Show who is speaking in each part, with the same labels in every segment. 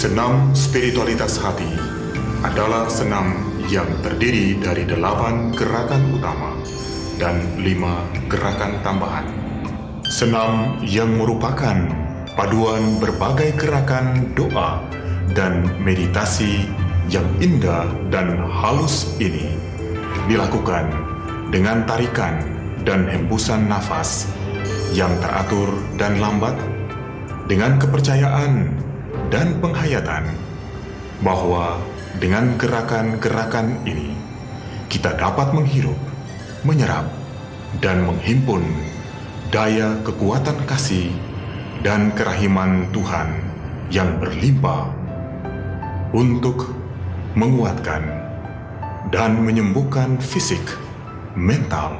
Speaker 1: Senam spiritualitas hati adalah senam yang terdiri dari 8 gerakan utama dan 5 gerakan tambahan. Senam yang merupakan paduan berbagai gerakan doa dan meditasi yang indah dan halus ini dilakukan dengan tarikan dan hembusan nafas yang teratur dan lambat, dengan kepercayaan dan penghayatan bahwa dengan gerakan-gerakan ini kita dapat menghirup, menyerap, dan menghimpun daya kekuatan kasih dan kerahiman Tuhan yang berlimpah untuk menguatkan dan menyembuhkan fisik, mental,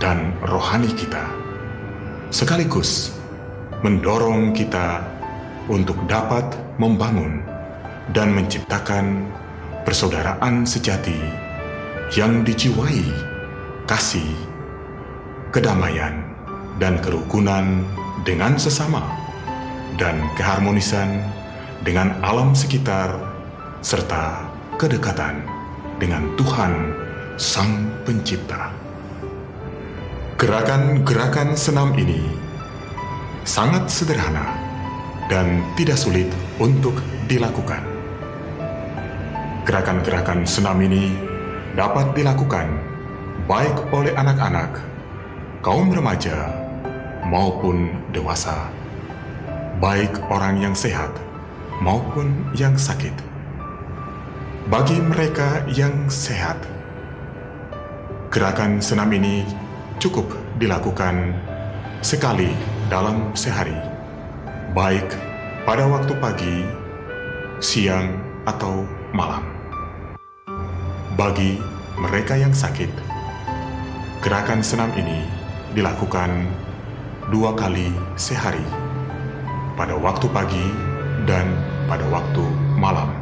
Speaker 1: dan rohani kita, sekaligus mendorong kita untuk dapat membangun dan menciptakan persaudaraan sejati yang dijiwai kasih, kedamaian, dan kerukunan dengan sesama, dan keharmonisan dengan alam sekitar, serta kedekatan dengan Tuhan Sang Pencipta. Gerakan-gerakan senam ini sangat sederhana dan tidak sulit untuk dilakukan. Gerakan-gerakan senam ini dapat dilakukan baik oleh anak-anak, kaum remaja, maupun dewasa, baik orang yang sehat maupun yang sakit. Bagi mereka yang sehat, gerakan senam ini cukup dilakukan sekali dalam sehari, baik pada waktu pagi, siang, atau malam. Bagi mereka yang sakit, gerakan senam ini dilakukan 2 kali sehari, pada waktu pagi dan pada waktu malam,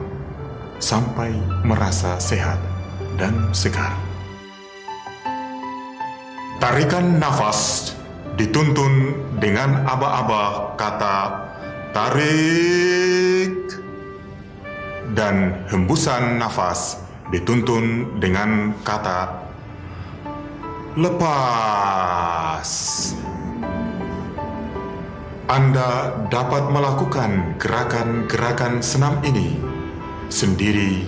Speaker 1: sampai merasa sehat dan segar. Tarikan nafas dituntun dengan aba-aba kata tarik, dan hembusan nafas dituntun dengan kata lepas. Anda dapat melakukan gerakan-gerakan senam ini sendiri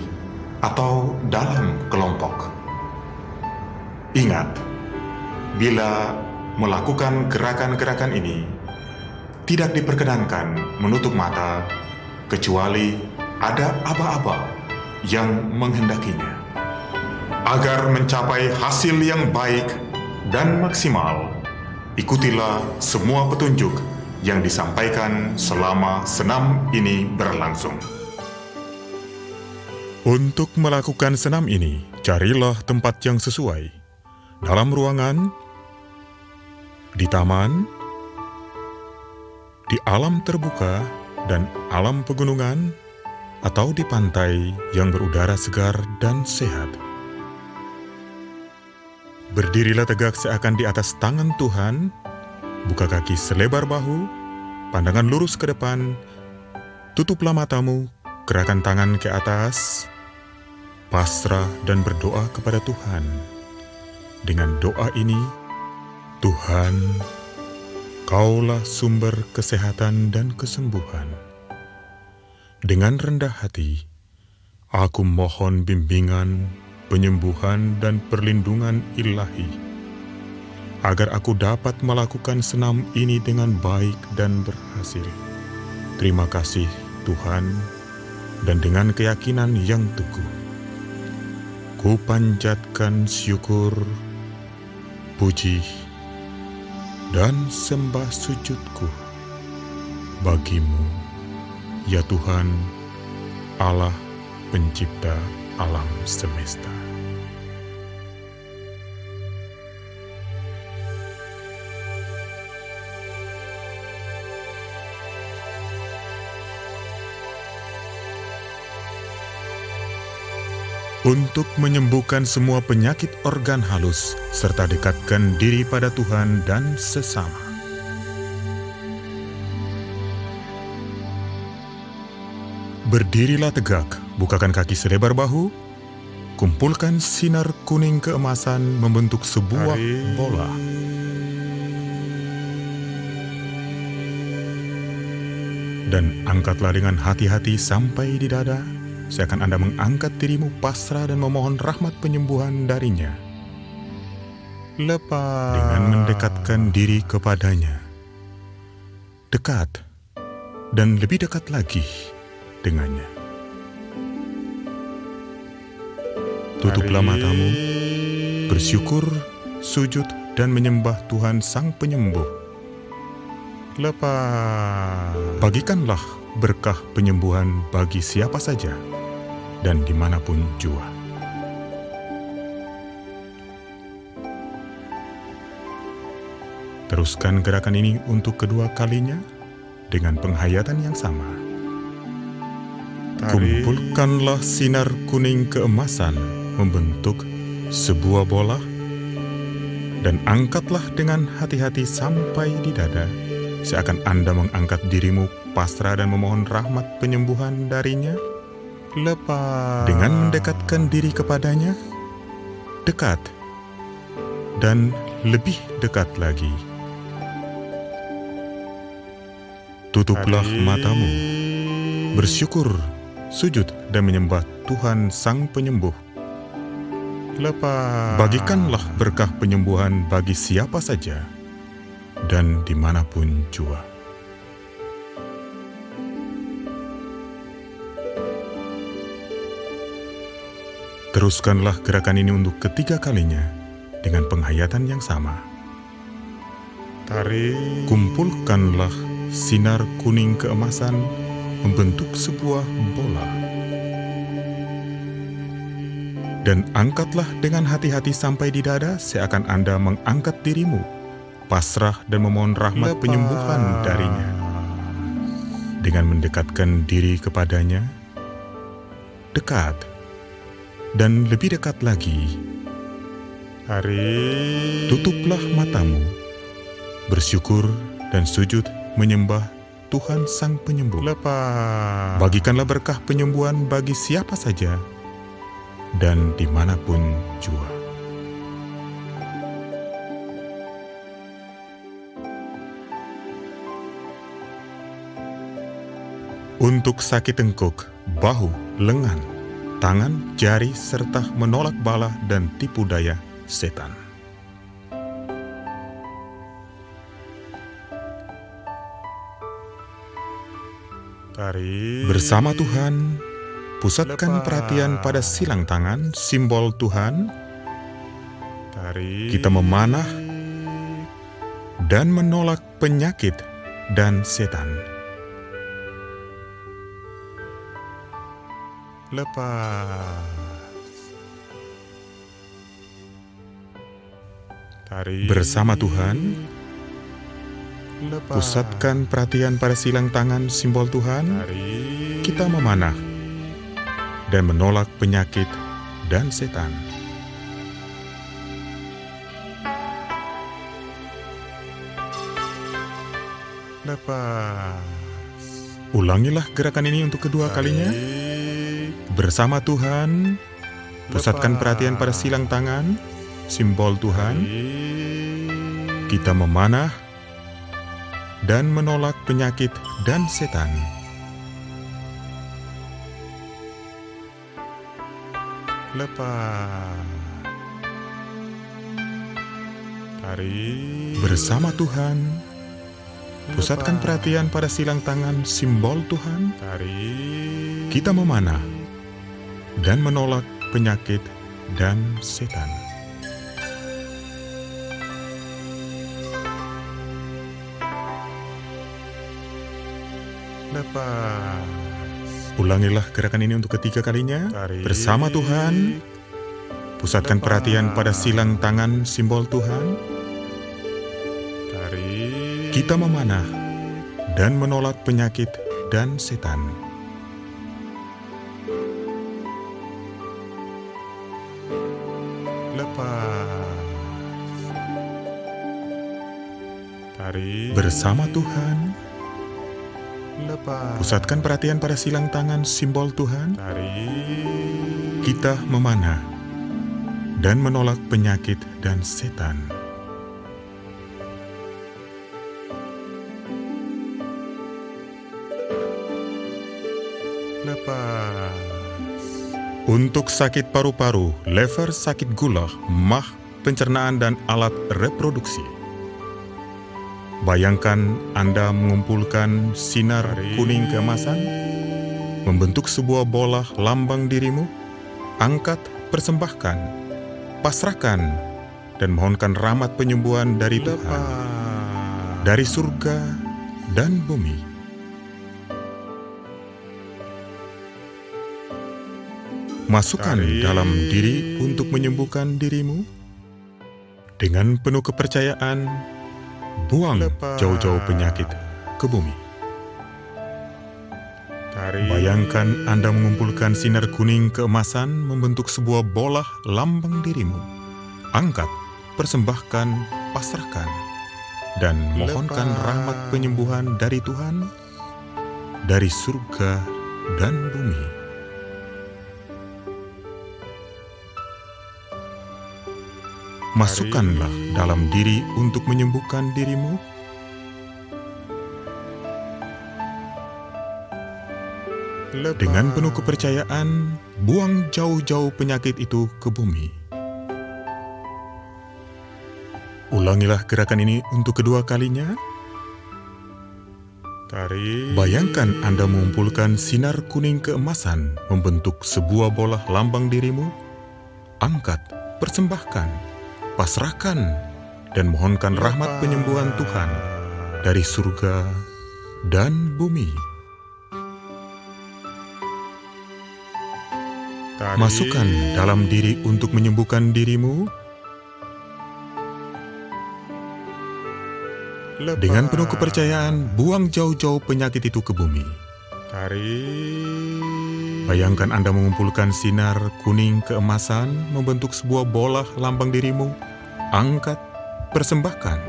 Speaker 1: atau dalam kelompok. Ingat, bila melakukan gerakan-gerakan ini, tidak diperkenankan menutup mata kecuali ada aba-aba yang menghendakinya. Agar mencapai hasil yang baik dan maksimal, ikutilah semua petunjuk yang disampaikan selama senam ini berlangsung. Untuk melakukan senam ini, carilah tempat yang sesuai. Dalam ruangan, di taman, di alam terbuka dan alam pegunungan, atau di pantai yang berudara segar dan sehat. Berdirilah tegak seakan di atas tangan Tuhan, buka kaki selebar bahu, pandangan lurus ke depan, tutuplah matamu, gerakan tangan ke atas, pasrah dan berdoa kepada Tuhan. Dengan doa ini, Tuhan, Kaulah sumber kesehatan dan kesembuhan. Dengan rendah hati, aku mohon bimbingan, penyembuhan, dan perlindungan ilahi, agar aku dapat melakukan senam ini dengan baik dan berhasil. Terima kasih Tuhan, dan dengan keyakinan yang teguh, ku panjatkan syukur, puji, dan sembah sujudku bagimu, ya Tuhan, Allah pencipta alam semesta. Untuk menyembuhkan semua penyakit organ halus, serta dekatkan diri pada Tuhan dan sesama. Berdirilah tegak, bukakan kaki selebar bahu, kumpulkan sinar kuning keemasan membentuk sebuah bola. Dan angkatlah dengan hati-hati sampai di dada. Seakan Anda mengangkat dirimu pasrah dan memohon rahmat penyembuhan darinya. Lepas dengan mendekatkan diri kepadanya. Dekat dan lebih dekat lagi dengannya. Tutuplah matamu, bersyukur, sujud, dan menyembah Tuhan Sang Penyembuh. Lepas bagikanlah berkah penyembuhan bagi siapa saja dan dimanapun jua. Teruskan gerakan ini untuk kedua kalinya dengan penghayatan yang sama. Kumpulkanlah sinar kuning keemasan membentuk sebuah bola dan angkatlah dengan hati-hati sampai di dada, seakan Anda mengangkat dirimu pasrah dan memohon rahmat penyembuhan darinya. Lepas dengan mendekatkan diri kepadanya, dekat dan lebih dekat lagi. Tutuplah matamu, bersyukur, sujud, dan menyembah Tuhan Sang Penyembuh. Lepas bagikanlah berkah penyembuhan bagi siapa saja dan dimanapun jua. Teruskanlah gerakan ini untuk ketiga kalinya dengan penghayatan yang sama. Kumpulkanlah sinar kuning keemasan membentuk sebuah bola. Dan angkatlah dengan hati-hati sampai di dada, seakan Anda mengangkat dirimu, pasrah dan memohon rahmat penyembuhan darinya. Dengan mendekatkan diri kepadanya, dekat dan lebih dekat lagi. Tutuplah matamu, bersyukur dan sujud menyembah Tuhan Sang Penyembuh. Lepas bagikanlah berkah penyembuhan bagi siapa saja dan dimanapun jua. Untuk sakit tengkuk, bahu, lengan, tangan, jari, serta menolak bala dan tipu daya setan. Bersama Tuhan, pusatkan perhatian pada silang tangan, simbol Tuhan. Kita memanah dan menolak penyakit dan setan. Lepas bersama Tuhan, pusatkan perhatian pada silang tangan simbol Tuhan. Kita memanah dan menolak penyakit dan setan. Lepas ulangilah gerakan ini untuk kedua kalinya. Bersama Tuhan, Pusatkan perhatian pada silang tangan, simbol Tuhan. Kita memanah dan menolak penyakit dan setan. Lepas. Tarik. Bersama Tuhan. Pusatkan perhatian pada silang tangan, simbol Tuhan. Tarik. Kita memanah dan menolak penyakit dan setan. Lepas. Ulangilah gerakan ini untuk ketiga kalinya. Tarik. Bersama Tuhan. Pusatkan perhatian pada silang tangan, simbol Tuhan. Tarik. Kita memanah dan menolak penyakit dan setan. Lepas. Tarik. Bersama Tuhan. Lepas. Pusatkan perhatian pada silang tangan, simbol Tuhan. Tarik. Kita memanah dan menolak penyakit dan setan. Lepas. Untuk sakit paru-paru, lever, sakit gula, mah, pencernaan, dan alat reproduksi. Bayangkan Anda mengumpulkan sinar kuning keemasan, membentuk sebuah bola lambang dirimu, angkat, persembahkan, pasrahkan, dan mohonkan rahmat penyembuhan dari Tuhan, dari surga dan bumi. Masukkan dalam diri untuk menyembuhkan dirimu. Dengan penuh kepercayaan, buang jauh-jauh penyakit ke bumi. Bayangkan Anda mengumpulkan sinar kuning keemasan membentuk sebuah bola lambang dirimu. Angkat, persembahkan, pasrahkan, dan mohonkan rahmat penyembuhan dari Tuhan, dari surga dan bumi. Masukkanlah dalam diri untuk menyembuhkan dirimu. Dengan penuh kepercayaan, buang jauh-jauh penyakit itu ke bumi. Ulangilah gerakan ini untuk kedua kalinya. Bayangkan Anda mengumpulkan sinar kuning keemasan membentuk sebuah bola lambang dirimu. Angkat, persembahkan, pasrahkan, dan mohonkan rahmat penyembuhan Tuhan dari surga dan bumi. Masukkan dalam diri untuk menyembuhkan dirimu. Dengan penuh kepercayaan, buang jauh-jauh penyakit itu ke bumi. Bayangkan Anda mengumpulkan sinar kuning keemasan membentuk sebuah bola lambang dirimu. Angkat, persembahkan,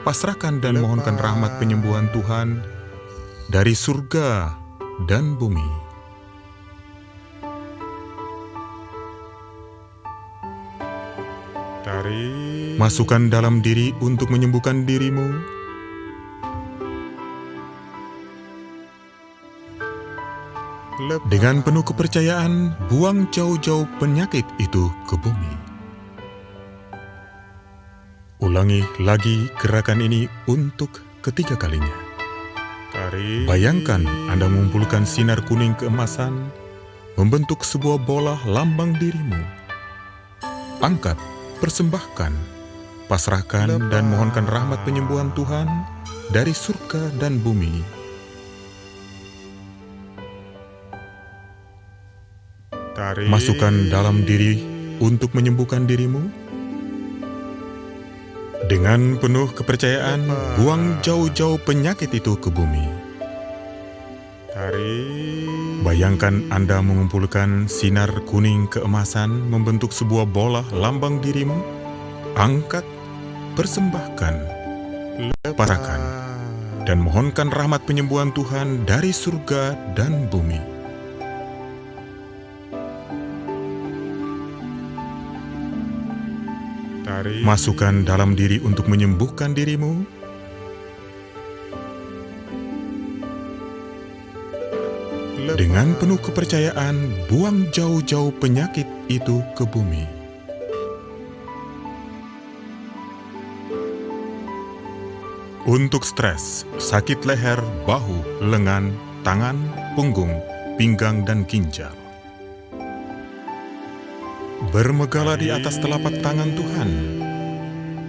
Speaker 1: pasrahkan, dan mohonkan rahmat penyembuhan Tuhan dari surga dan bumi. Masukkan dalam diri untuk menyembuhkan dirimu. Dengan penuh kepercayaan, buang jauh-jauh penyakit itu ke bumi. Ulangi lagi gerakan ini untuk ketiga kalinya. Bayangkan Anda mengumpulkan sinar kuning keemasan membentuk sebuah bola lambang dirimu. Angkat, persembahkan, pasrahkan, dan mohonkan rahmat penyembuhan Tuhan dari surga dan bumi. Masukkan dalam diri untuk menyembuhkan dirimu. Dengan penuh kepercayaan, buang jauh-jauh penyakit itu ke bumi. Bayangkan Anda mengumpulkan sinar kuning keemasan membentuk sebuah bola lambang dirimu. Angkat, persembahkan, pasrahkan, dan mohonkan rahmat penyembuhan Tuhan dari surga dan bumi. Masukkan dalam diri untuk menyembuhkan dirimu. Dengan penuh kepercayaan, buang jauh-jauh penyakit itu ke bumi. Untuk stres, sakit leher, bahu, lengan, tangan, punggung, pinggang, dan ginjal. Bermegahlah di atas telapak tangan Tuhan.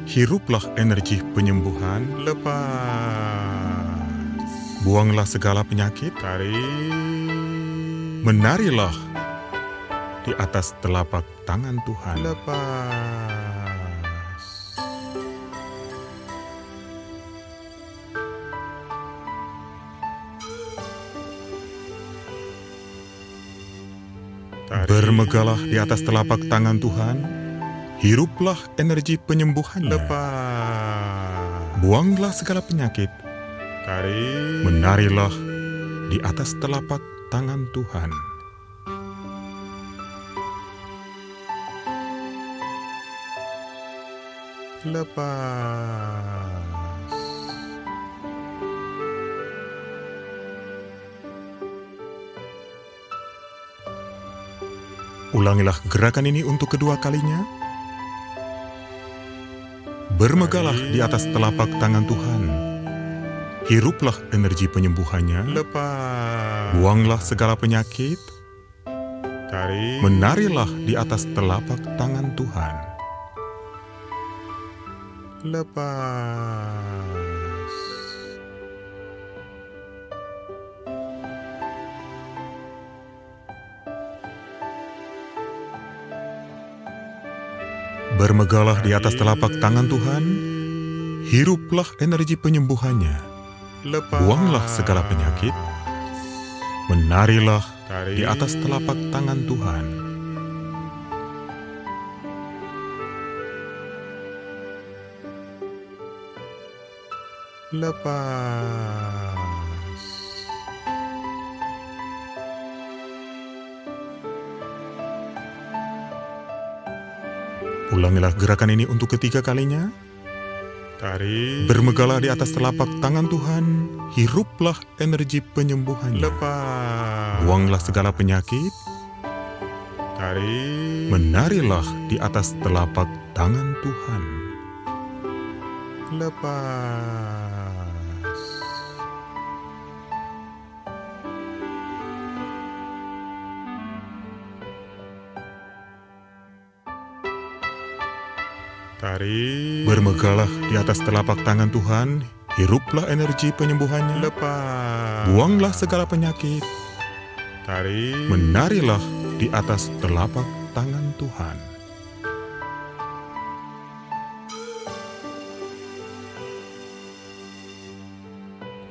Speaker 1: Hiruplah energi penyembuhan. Lepas. Buanglah segala penyakit. Menarilah di atas telapak tangan Tuhan. Lepas. Bermegahlah di atas telapak tangan Tuhan. Hiruplah energi penyembuhannya. Lepas. Buanglah segala penyakit. Menarilah di atas telapak tangan Tuhan. Lepas. Ulangilah gerakan ini untuk kedua kalinya. Bermegahlah di atas telapak tangan Tuhan. Hiruplah energi penyembuhannya. Lepas. Buanglah segala penyakit. Menarilah di atas telapak tangan Tuhan. Lepas. Bermegahlah di atas telapak tangan Tuhan. Hiruplah energi penyembuhannya. Buanglah segala penyakit. Menarilah di atas telapak tangan Tuhan. Lepas. Ulangilah gerakan ini untuk ketiga kalinya. Bermegahlah di atas telapak tangan Tuhan. Hiruplah energi penyembuhannya. Lepas. Buanglah segala penyakit. Menarilah di atas telapak tangan Tuhan. Lepas. Bermegahlah di atas telapak tangan Tuhan. Hiruplah energi penyembuhannya. Lepas. Buanglah segala penyakit. Menarilah di atas telapak tangan Tuhan.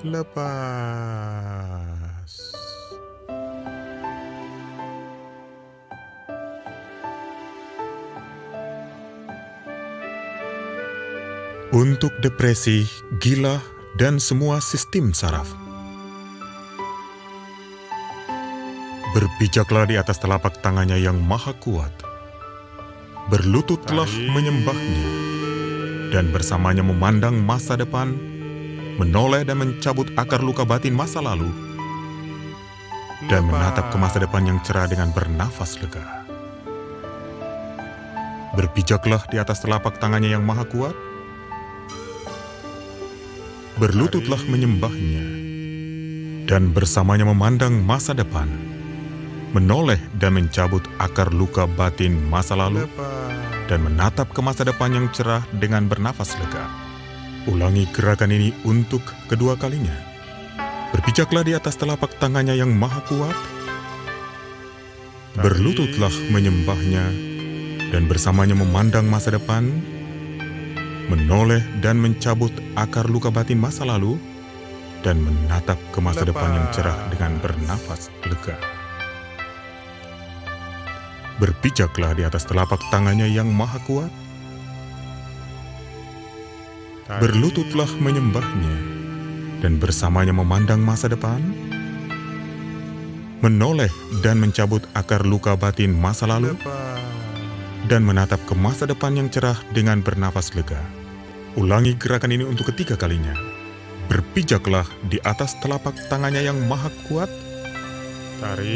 Speaker 1: Lepas. Untuk depresi, gila, dan semua sistem saraf. Berpijaklah di atas telapak tangannya yang maha kuat. Berlututlah menyembahnya, dan bersamanya memandang masa depan, menoleh dan mencabut akar luka batin masa lalu, dan menatap ke masa depan yang cerah dengan bernafas lega. Berpijaklah di atas telapak tangannya yang maha kuat. Berlututlah menyembahnya, dan bersamanya memandang masa depan, menoleh dan mencabut akar luka batin masa lalu, dan menatap ke masa depan yang cerah dengan bernafas lega. Ulangi gerakan ini untuk kedua kalinya. Berpijaklah di atas telapak tangannya yang maha kuat. Berlututlah menyembahnya, dan bersamanya memandang masa depan, menoleh dan mencabut akar luka batin masa lalu, dan menatap ke masa depan yang cerah dengan bernafas lega. Berpijaklah di atas telapak tangannya yang maha kuat. Berlututlah menyembahnya, dan bersamanya memandang masa depan, menoleh dan mencabut akar luka batin masa lalu, dan menatap ke masa depan yang cerah dengan bernafas lega. Ulangi gerakan ini untuk ketiga kalinya. Berpijaklah di atas telapak tangannya yang maha kuat.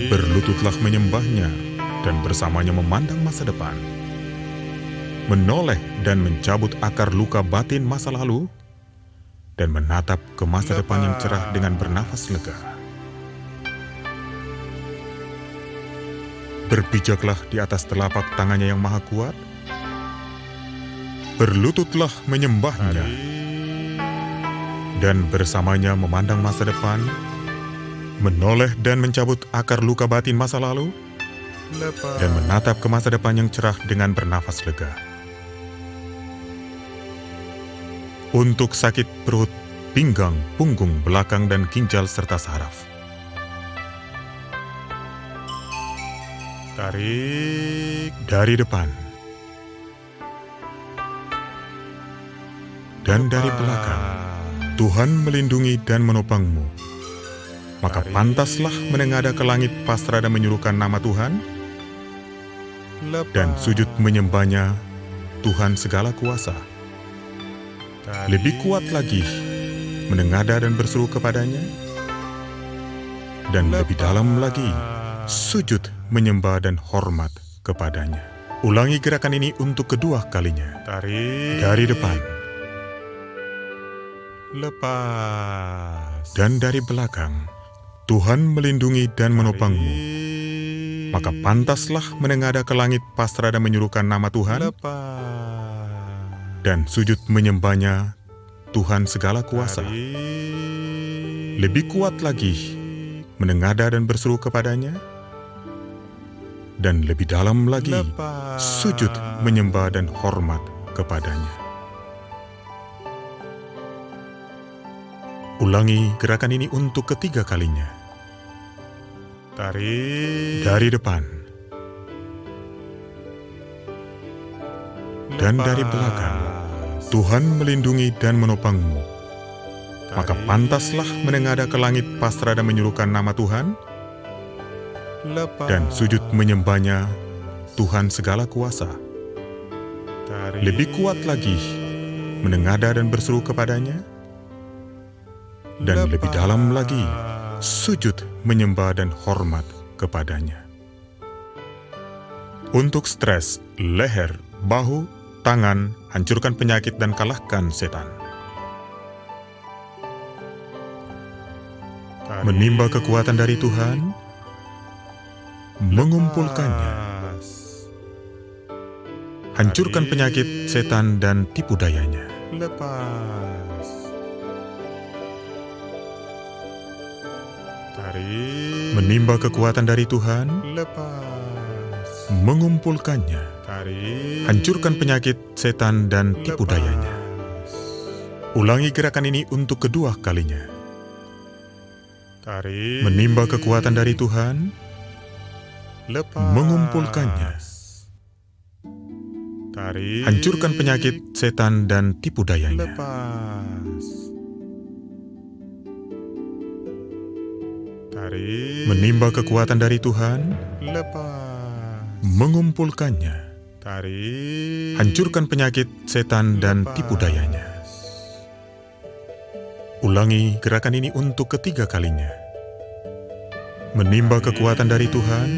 Speaker 1: Berlututlah menyembahnya dan bersamanya memandang masa depan. Menoleh dan mencabut akar luka batin masa lalu dan menatap ke masa depan yang cerah dengan bernafas lega. Berpijaklah di atas telapak tangannya yang maha kuat. Berlututlah menyembahnya dan bersamanya memandang masa depan. Menoleh dan mencabut akar luka batin masa lalu dan menatap ke masa depan yang cerah dengan bernafas lega. Untuk sakit perut, pinggang, punggung, belakang, dan ginjal serta saraf. Tarik dari depan dan dari belakang. Tuhan melindungi dan menopangmu. Maka pantaslah menengadah ke langit pasrah dan menyuruhkan nama Tuhan dan sujud menyembahnya, Tuhan segala kuasa. Lebih kuat lagi menengadah dan berseru kepadanya, dan lebih dalam lagi sujud menyembah dan hormat kepadanya. Ulangi gerakan ini untuk kedua kalinya. Tarik dari depan, lepas, dan dari belakang. Tuhan melindungi dan menopangmu. Maka pantaslah menengadah ke langit pasrah dan menyuruhkan nama Tuhan dan sujud menyembahnya, Tuhan segala kuasa. Lebih kuat lagi menengadah dan berseru kepadanya, dan lebih dalam lagi sujud menyembah dan hormat kepadanya. Ulangi gerakan ini untuk ketiga kalinya. Tarik dari depan dan dari belakang. Tuhan melindungi dan menopangmu. Maka pantaslah menengadah ke langit pasrah dan menyuruhkan nama Tuhan dan sujud menyembahnya, Tuhan segala kuasa. Lebih kuat lagi menengadah dan berseru kepadanya, dan lebih dalam lagi sujud menyembah dan hormat kepadanya. Untuk stres, leher, bahu, tangan, hancurkan penyakit dan kalahkan setan. Menimba kekuatan dari Tuhan, mengumpulkannya. Hancurkan penyakit, setan, dan tipu dayanya. Menimba kekuatan dari Tuhan, mengumpulkannya. Hancurkan penyakit, setan, dan tipu dayanya. Ulangi gerakan ini untuk kedua kalinya. Menimba kekuatan dari Tuhan, mengumpulkannya. Hancurkan penyakit, setan, dan tipu dayanya. Menimba kekuatan dari Tuhan, mengumpulkannya. Hancurkan penyakit, setan, dan tipu dayanya. Ulangi gerakan ini untuk ketiga kalinya. Menimba kekuatan dari Tuhan,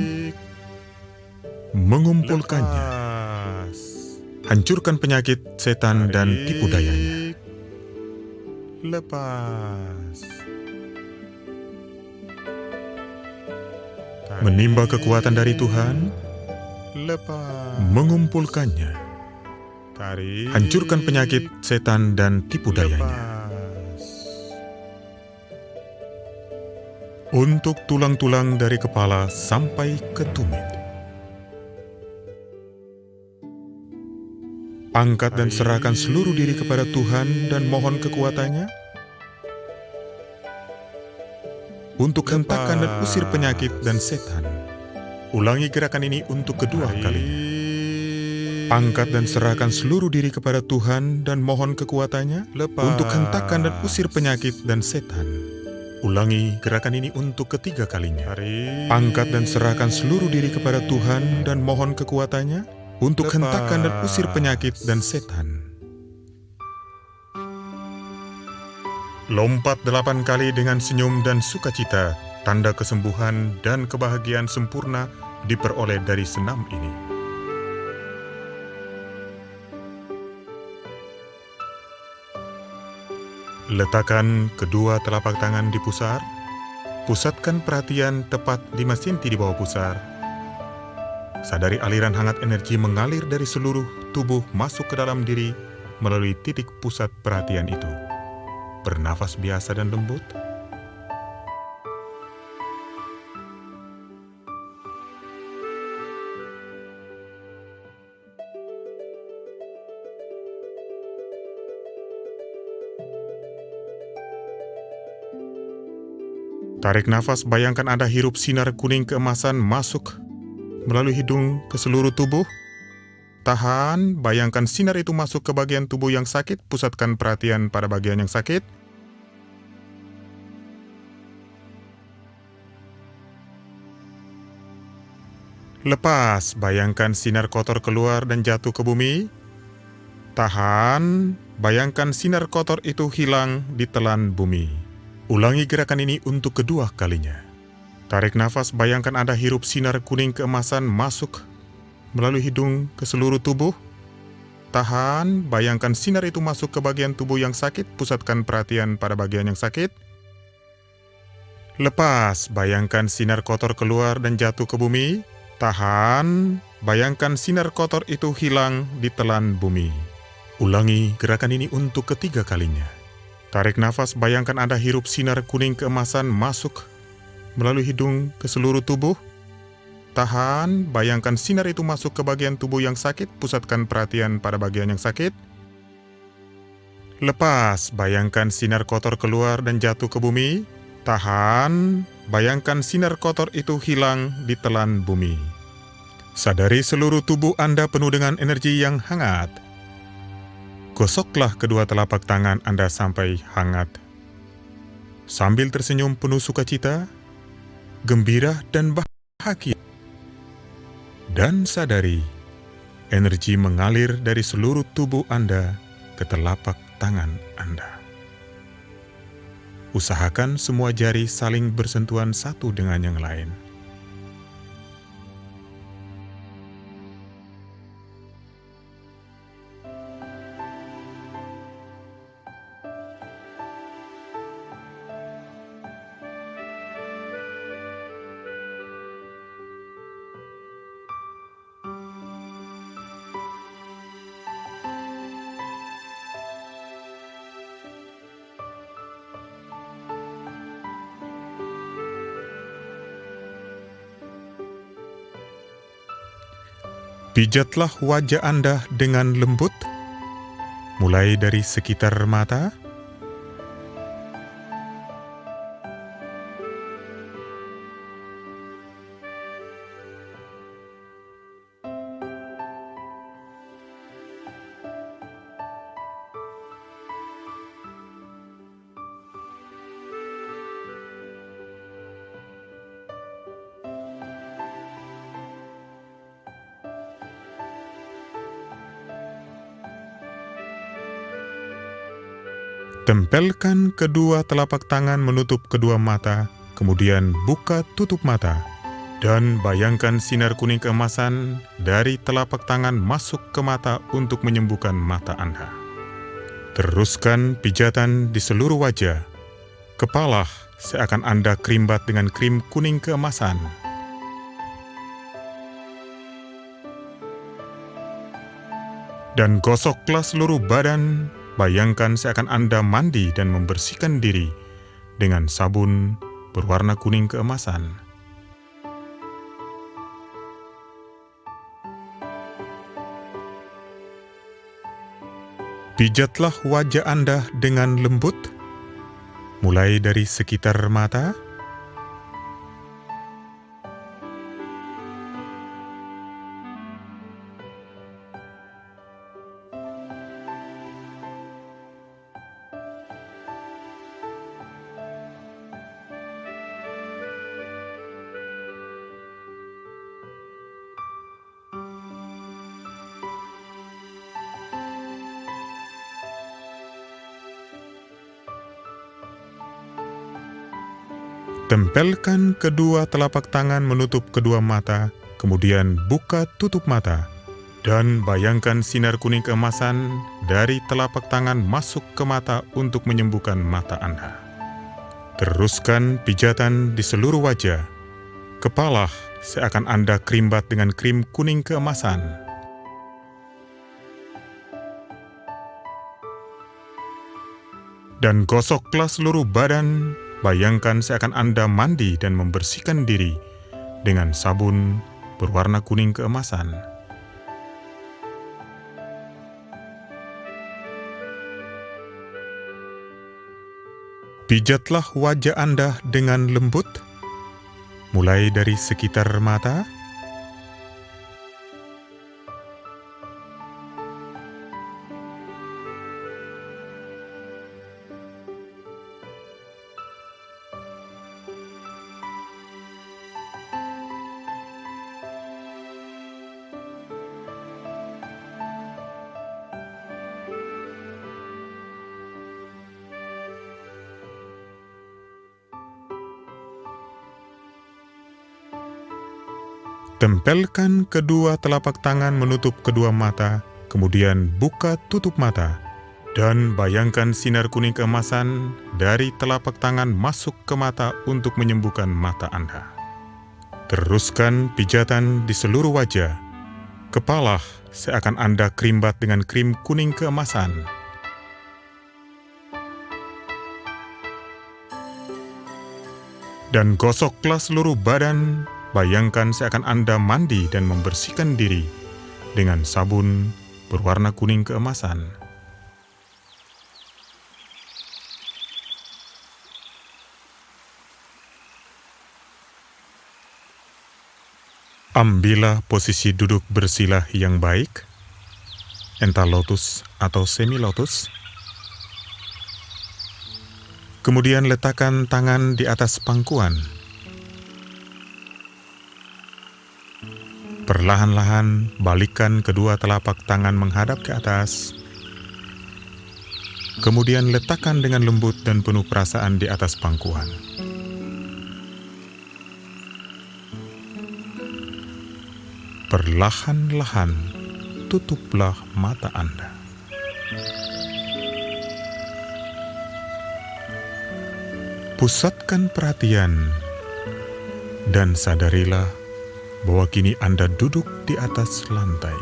Speaker 1: mengumpulkannya. Hancurkan penyakit, setan, dan tipu dayanya. Menimba kekuatan dari Tuhan, mengumpulkannya. Hancurkan penyakit, setan, dan tipu dayanya. Untuk tulang-tulang dari kepala sampai ke tumit. Angkat dan serahkan seluruh diri kepada Tuhan dan mohon kekuatannya untuk hentakan dan usir penyakit dan setan. Ulangi gerakan ini untuk kedua kalinya. Angkat dan serahkan seluruh diri kepada Tuhan dan mohon kekuatannya untuk hentakan dan usir penyakit dan setan. Ulangi gerakan ini untuk ketiga kalinya. Angkat dan serahkan seluruh diri kepada Tuhan dan mohon kekuatannya untuk hentakan dan usir penyakit dan setan. Lompat 8 kali dengan senyum dan sukacita, tanda kesembuhan dan kebahagiaan sempurna diperoleh dari senam ini. Letakkan kedua telapak tangan di pusar, pusatkan perhatian tepat 5 cm di bawah pusar. Sadari aliran hangat energi mengalir dari seluruh tubuh masuk ke dalam diri melalui titik pusat perhatian itu. Bernafas biasa dan lembut. Tarik nafas, bayangkan Anda hirup sinar kuning keemasan masuk melalui hidung ke seluruh tubuh. Tahan, bayangkan sinar itu masuk ke bagian tubuh yang sakit, pusatkan perhatian pada bagian yang sakit. Lepas, bayangkan sinar kotor keluar dan jatuh ke bumi. Tahan, bayangkan sinar kotor itu hilang ditelan bumi. Ulangi gerakan ini untuk kedua kalinya. Tarik nafas, bayangkan Anda hirup sinar kuning keemasan masuk melalui hidung ke seluruh tubuh. Tahan, bayangkan sinar itu masuk ke bagian tubuh yang sakit, pusatkan perhatian pada bagian yang sakit. Lepas, bayangkan sinar kotor keluar dan jatuh ke bumi. Tahan, bayangkan sinar kotor itu hilang ditelan bumi. Ulangi gerakan ini untuk ketiga kalinya. Tarik nafas, bayangkan Anda hirup sinar kuning keemasan masuk melalui hidung ke seluruh tubuh. Tahan, bayangkan sinar itu masuk ke bagian tubuh yang sakit, pusatkan perhatian pada bagian yang sakit. Lepas, bayangkan sinar kotor keluar dan jatuh ke bumi. Tahan, bayangkan sinar kotor itu hilang ditelan bumi. Sadari seluruh tubuh Anda penuh dengan energi yang hangat. Gosoklah kedua telapak tangan Anda sampai hangat. Sambil tersenyum penuh sukacita, gembira dan bahagia. Dan sadari, energi mengalir dari seluruh tubuh Anda ke telapak tangan Anda. Usahakan semua jari saling bersentuhan satu dengan yang lain. Pijatlah wajah Anda dengan lembut, mulai dari sekitar mata, tempelkan kedua telapak tangan menutup kedua mata, kemudian buka tutup mata, dan bayangkan sinar kuning keemasan dari telapak tangan masuk ke mata untuk menyembuhkan mata Anda. Teruskan pijatan di seluruh wajah, kepala seakan Anda kerimbat dengan krim kuning keemasan. Dan gosoklah seluruh badan. Bayangkan seakan Anda mandi dan membersihkan diri dengan sabun berwarna kuning keemasan. Pijatlah wajah Anda dengan lembut, mulai dari sekitar mata, Tempelkan kedua telapak tangan menutup kedua mata, kemudian buka tutup mata, dan bayangkan sinar kuning keemasan dari telapak tangan masuk ke mata untuk menyembuhkan mata Anda. Teruskan pijatan di seluruh wajah. Kepala seakan Anda kerimbat dengan krim kuning keemasan. Dan gosoklah seluruh badan. Bayangkan seakan Anda mandi dan membersihkan diri dengan sabun berwarna kuning keemasan. Pijatlah wajah Anda dengan lembut, mulai dari sekitar mata, tempelkan kedua telapak tangan menutup kedua mata, kemudian buka tutup mata, dan bayangkan sinar kuning keemasan dari telapak tangan masuk ke mata untuk menyembuhkan mata Anda. Teruskan pijatan di seluruh wajah. Kepala seakan Anda kerimbat dengan krim kuning keemasan. Dan gosoklah seluruh badan. Bayangkan seakan Anda mandi dan membersihkan diri dengan sabun berwarna kuning keemasan. Ambillah posisi duduk bersilah yang baik, entah lotus atau semi-lotus. Kemudian letakkan tangan di atas pangkuan. Perlahan-lahan balikkan kedua telapak tangan menghadap ke atas. Kemudian letakkan dengan lembut dan penuh perasaan di atas pangkuan. Perlahan-lahan tutuplah mata Anda. Pusatkan perhatian dan sadarilah bahwa kini Anda duduk di atas lantai.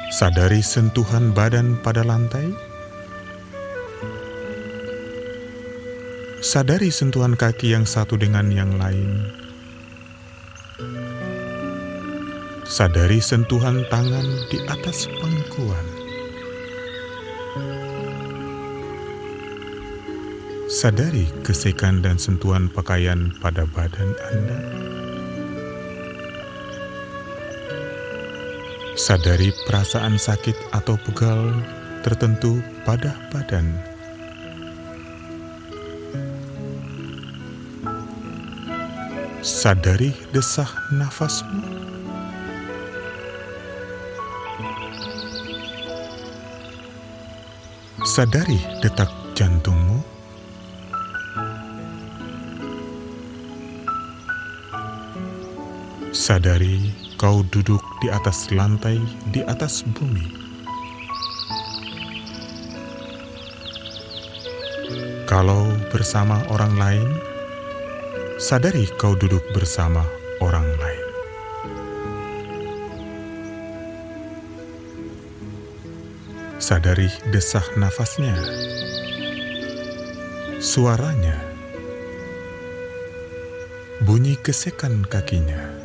Speaker 1: Sadari sentuhan badan pada lantai. Sadari sentuhan kaki yang satu dengan yang lain. Sadari sentuhan tangan di atas pangkuan. Sadari gesekan dan sentuhan pakaian pada badan Anda. Sadari perasaan sakit atau pegal tertentu pada badan. Sadari desah nafasmu. Sadari detak jantungmu. Sadari kau duduk di atas lantai, di atas bumi. Kalau bersama orang lain, sadari kau duduk bersama orang lain. Sadari desah nafasnya, suaranya, bunyi gesekan kakinya.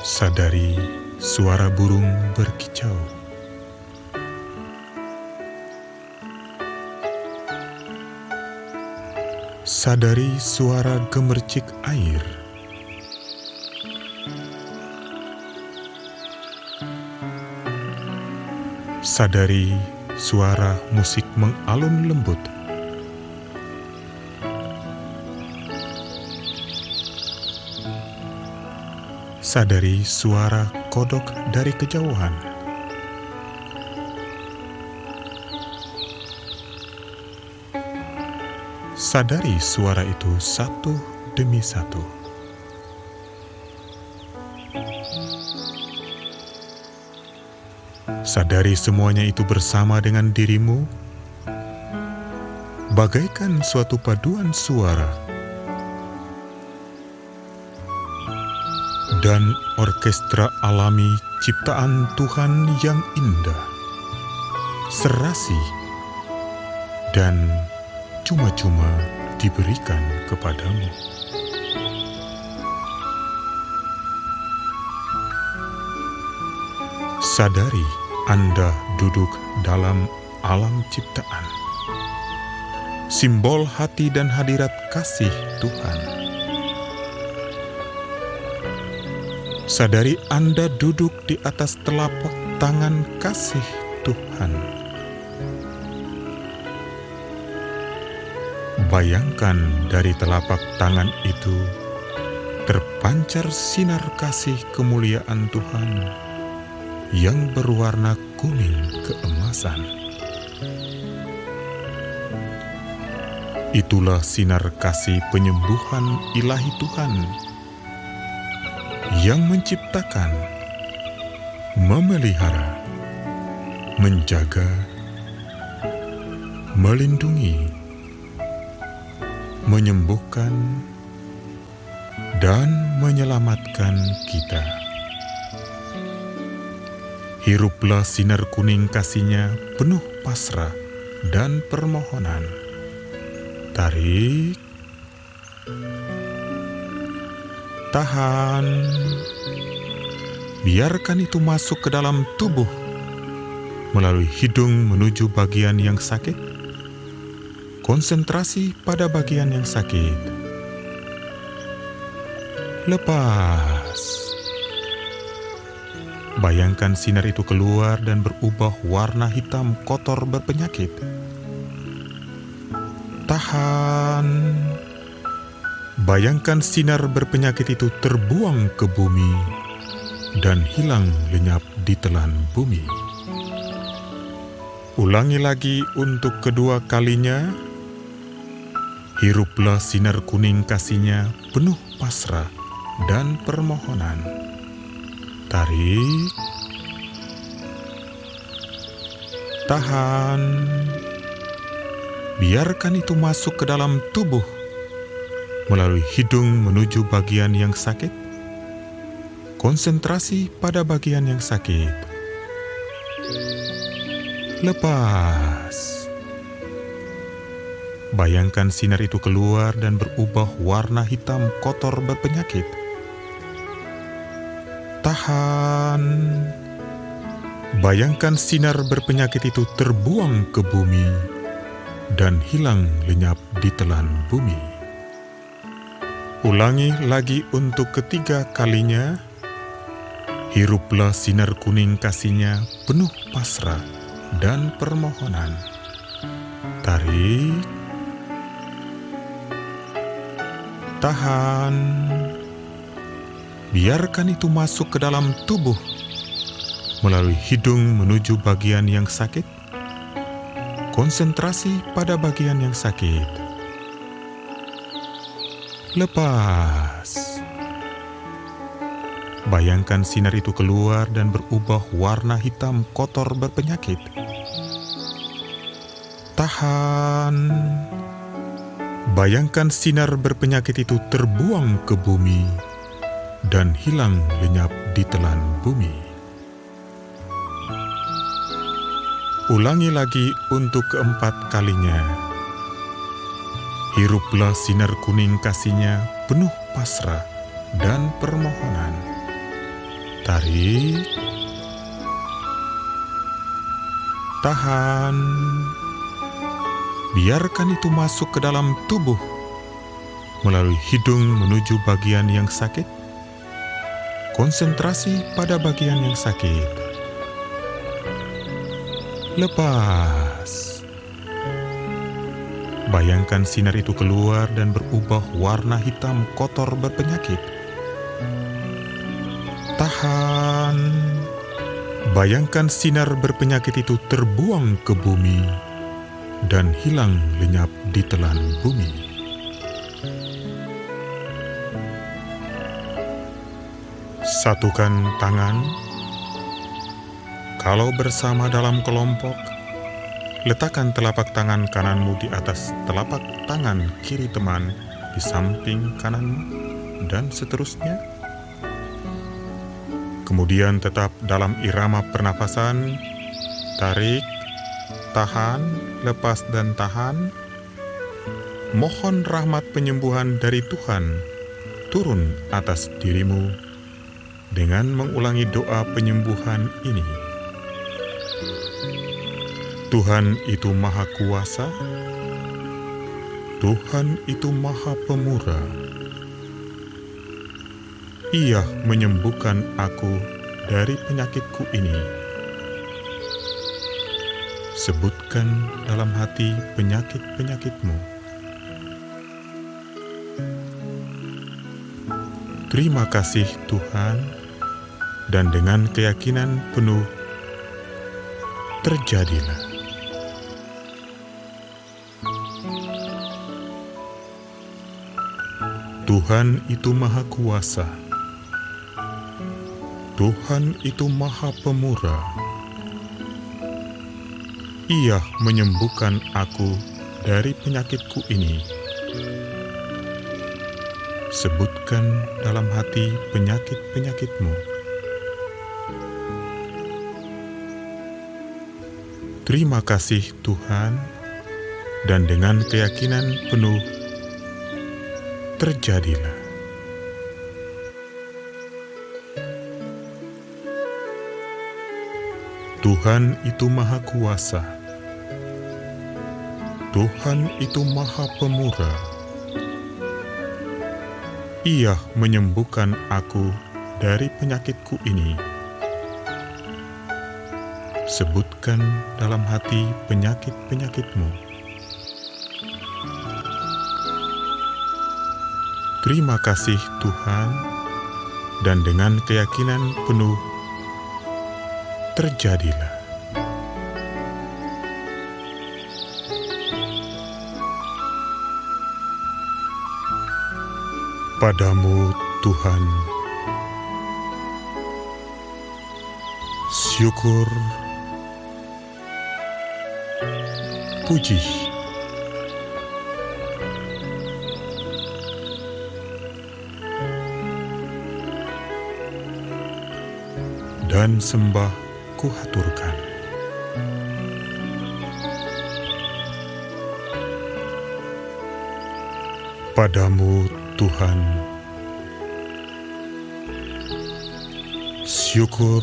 Speaker 1: Sadari suara burung berkicau. Sadari suara gemercik air. Sadari suara musik mengalun lembut. Sadari suara kodok dari kejauhan. Sadari suara itu satu demi satu. Sadari semuanya itu bersama dengan dirimu, bagaikan suatu paduan suara dan orkestra alami ciptaan Tuhan yang indah, serasi, dan cuma-cuma diberikan kepadamu. Sadari Anda duduk dalam alam ciptaan, simbol hati dan hadirat kasih Tuhan. Sadari Anda duduk di atas telapak tangan kasih Tuhan. Bayangkan dari telapak tangan itu terpancar sinar kasih kemuliaan Tuhan yang berwarna kuning keemasan. Itulah sinar kasih penyembuhan ilahi Tuhan yang menciptakan, memelihara, menjaga, melindungi, menyembuhkan, dan menyelamatkan kita. Hiruplah sinar kuning kasih-Nya penuh pasrah dan permohonan. Tarik, tahan, biarkan itu masuk ke dalam tubuh melalui hidung menuju bagian yang sakit. Konsentrasi pada bagian yang sakit. Lepas. Bayangkan sinar itu keluar dan berubah warna hitam kotor berpenyakit. Tahan. Bayangkan sinar berpenyakit itu terbuang ke bumi dan hilang lenyap di telan bumi. Ulangi lagi untuk kedua kalinya. Hiruplah sinar kuning kasih-Nya penuh pasrah dan permohonan. Tarik, tahan, biarkan itu masuk ke dalam tubuh melalui hidung menuju bagian yang sakit. Konsentrasi pada bagian yang sakit. Lepas. Bayangkan sinar itu keluar dan berubah warna hitam kotor berpenyakit. Tahan. Bayangkan sinar berpenyakit itu terbuang ke bumi dan hilang lenyap di telan bumi. Ulangi lagi untuk ketiga kalinya. Hiruplah sinar kuning kasih-Nya penuh pasrah dan permohonan. Tarik. Tahan. Biarkan itu masuk ke dalam tubuh melalui hidung menuju bagian yang sakit. Konsentrasi pada bagian yang sakit. Lepas. Bayangkan sinar itu keluar dan berubah warna hitam kotor berpenyakit. Tahan. Bayangkan sinar berpenyakit itu terbuang ke bumi dan hilang lenyap di telan bumi. Ulangi lagi untuk keempat kalinya. Hiruplah sinar kuning kasih-Nya penuh pasrah dan permohonan. Tarik. Tahan. Biarkan itu masuk ke dalam tubuh melalui hidung menuju bagian yang sakit. Konsentrasi pada bagian yang sakit. Lepas. Bayangkan sinar itu keluar dan berubah warna hitam kotor berpenyakit. Tahan. Bayangkan sinar berpenyakit itu terbuang ke bumi dan hilang lenyap di telan bumi. Satukan tangan. Kalau bersama dalam kelompok, letakkan telapak tangan kananmu di atas telapak tangan kiri teman di samping kananmu, dan seterusnya. Kemudian tetap dalam irama pernafasan, tarik, tahan, lepas dan tahan. Mohon rahmat penyembuhan dari Tuhan turun atas dirimu dengan mengulangi doa penyembuhan ini. Tuhan itu Maha Kuasa, Tuhan itu Maha Pemurah. Ia menyembuhkan aku dari penyakitku ini. Sebutkan dalam hati penyakit-penyakitmu. Terima kasih Tuhan, dan dengan keyakinan penuh, terjadilah. Tuhan itu Maha Kuasa, Tuhan itu Maha Pemurah. Ia menyembuhkan aku dari penyakitku ini. Sebutkan dalam hati penyakit-penyakitmu. Terima kasih Tuhan, dan dengan keyakinan penuh, terjadilah. Tuhan itu Maha Kuasa, Tuhan itu Maha Pemurah. Ia menyembuhkan aku dari penyakitku ini. Sebutkan dalam hati penyakit-penyakitmu. Terima kasih Tuhan, dan dengan keyakinan penuh, terjadilah. Padamu Tuhan, syukur, puji, dan sembah kuhaturkan. Padamu Tuhan, syukur,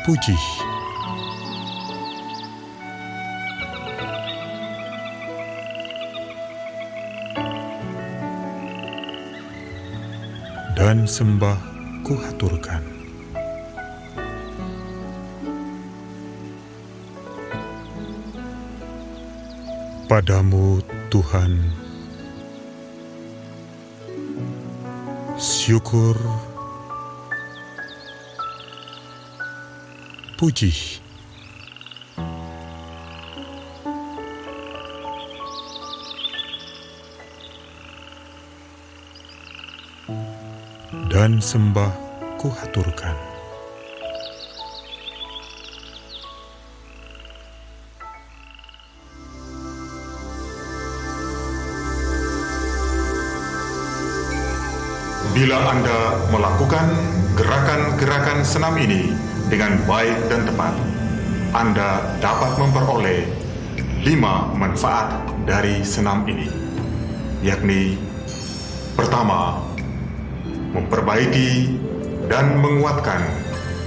Speaker 1: puji, dan sembah kuhaturkan. Padamu Tuhan, syukur, puji, dan sembah kuhaturkan. Bila Anda melakukan gerakan-gerakan senam ini dengan baik dan tepat, Anda dapat memperoleh 5 manfaat dari senam ini, yakni: pertama, memperbaiki dan menguatkan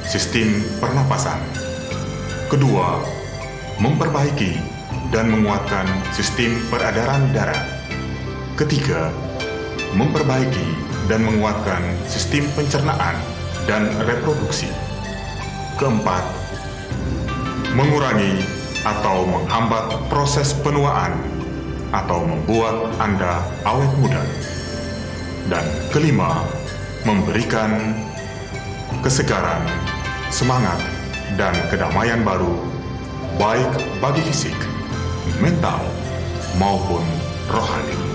Speaker 1: sistem pernapasan. Kedua, memperbaiki dan menguatkan sistem peredaran darah. Ketiga, memperbaiki dan menguatkan sistem pencernaan dan reproduksi. Keempat, mengurangi atau menghambat proses penuaan atau membuat Anda awet muda. Dan kelima, memberikan kesegaran, semangat, dan kedamaian baru, baik bagi fisik, mental, maupun rohani.